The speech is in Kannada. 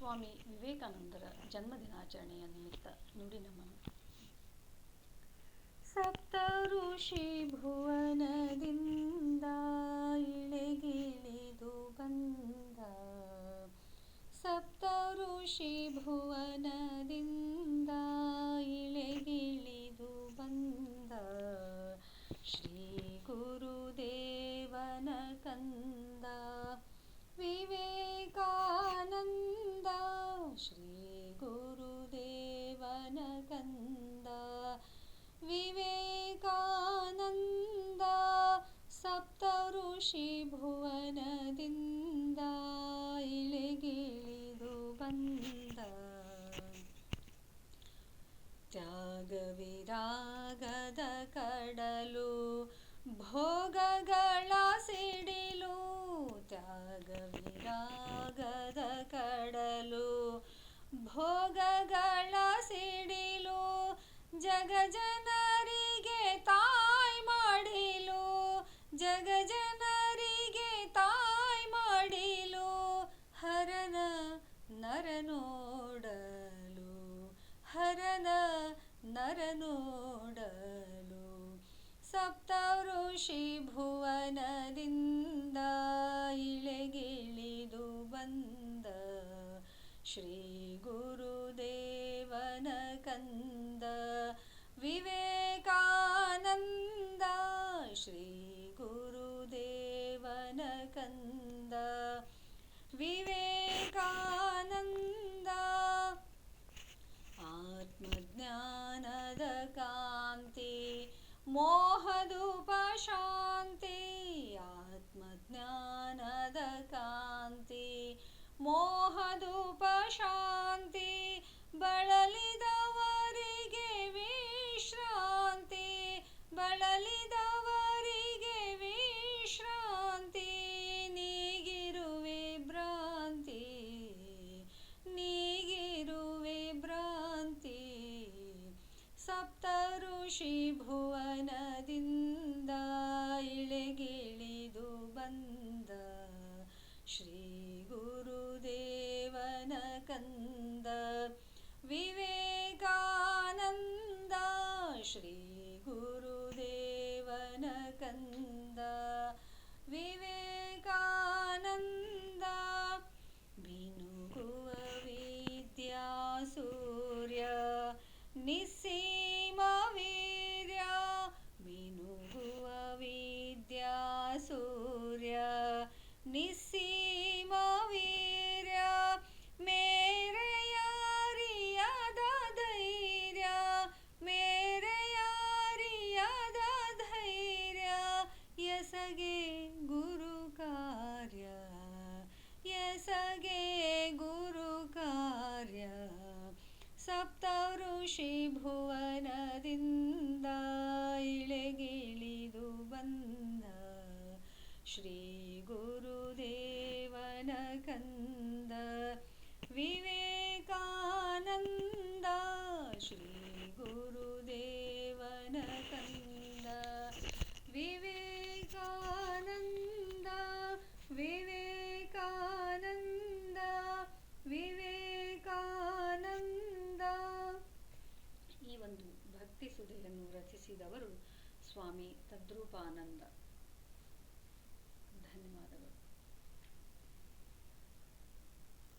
ಸ್ವಾಮಿ ವಿವೇಕಾನಂದರ ಜನ್ಮದಿನಾಚರಣೆಯ ನಿಮಿತ್ತ ನುಡಿ ನಮನ. ಸಪ್ತ ಋಷಿ ಭುವನದಿಂದ ಇಳೆಗಿಳಿದು ಬಂದ, ಸಪ್ತ ಋಷಿ ಭುವನದಿಂದ ಇಳೆಗಿಳಿದು ಬಂದ, ಶ್ರೀ ಗುರುದೇವನ ಕಂದ ವಿವೇಕಾನಂದ, ಶ್ರೀ ಗುರುದೇವನ ಕಂದ ವಿವೇಕಾನಂದ, ಸಪ್ತ ಋಷಿ ಭುವನದಿಂದ ಇಳೆಗಿಳಿದು ಬಂದ. ತ್ಯಾಗ ವಿರಾಗದ ಕಡಲು ಭೋಗಗಳ ಸಿಡಿಲು, ತ್ಯಾಗ ವಿರಾಗದ ಕಡಲು ಭೋಗಗಳ ಸಿಡಿಲು, ಜಗ ಜನರಿಗೆ ತಾಯ್ ಮಾಡಿಲು, ಜಗ ಜನರಿಗೆ ತಾಯ್ ಮಾಡಿಲು, ಹರನ ನರ ನೋಡಲು, ಹರನ ನರ ನೋಡಲು, ಸಪ್ತ ಋಷಿ ಭುವನದಿಂದ ಇಳೆಗಿಳಿದು ಬಂದ, ಶ್ರೀ ಗುರುದೇವನ ಕಂದ ವಿವೇಕಾನಂದ, ಶ್ರೀ ಗುರುದೇವನ ಕಂದ ವಿವೇಕಾನಂದ. ಆತ್ಮಜ್ಞಾನದ ಕಾಂತಿ ಮೋಹದುಪಶಾಂತಿ, ಆತ್ಮಜ್ಞಾನದ ಕಾಂತಿ ಮೋಹದುಪಶಾಂತಿ, ಬಳಲಿದವರಿಗೆ ವಿಶ್ರಾಂತಿ, ಬಳಲಿದವರಿಗೆ ವಿಶ್ರಾಂತಿ, ನೀಗಿರುವೆ ಭ್ರಾಂತಿ, ನೀಗಿರುವೆ ಭ್ರಾಂತಿ, ಸಪ್ತ ಋಷಿ ಭುವನದಿಂದ ಇಳೆಗಿಳಿದು ಬಂದ, ಶ್ರೀ ಗುರುದೇವನ ಕಂದ ವಿವೇಕಾನಂದ, ಶ್ರೀ ಗುರುದೇವನ ಕಂದ ವಿವೇಕಾನಂದ. ಮಿನುಗುವ ವಿದ್ಯಾ ಸೂರ್ಯ ನಿಸ್ಸೀಮ ವೀರ್ಯ, ಮಿನುಗುವ ವಿದ್ಯಾ ಸೂರ್ಯ ನಿಸ್ಸೀಮ ವೀರ್ಯ, ಮೇರೆಯಾರಿಯದ ಧೈರ್ಯ, ಮೇರೆಯಾರಿಯದ ಧೈರ್ಯ, ಎಸಗೆ ಗುರು ಕಾರ್ಯ, ಎಸಗೆ ಗುರು ಕಾರ್ಯ, ಸಪ್ತ ಋಷಿ ಭುವನದಿಂದ ಇಳೆಗಿಳಿದು ಬಂದ, ಶ್ರೀ ಗುರುದೇವನ ಕಂದ ವಿವೇಕಾನಂದ, ಶ್ರೀ ಗುರುದೇವನ ಕಂದ ವಿವೇಕಾನಂದ, ವಿವೇಕಾನಂದ, ವಿವೇಕಾನಂದ. ಈ ಒಂದು ಭಕ್ತಿ ಸುಧೆಯನ್ನು ರಚಿಸಿದವರು ಸ್ವಾಮಿ ತದ್ರೂಪಾನಂದ. ಧನ್ಯವಾದಗಳು.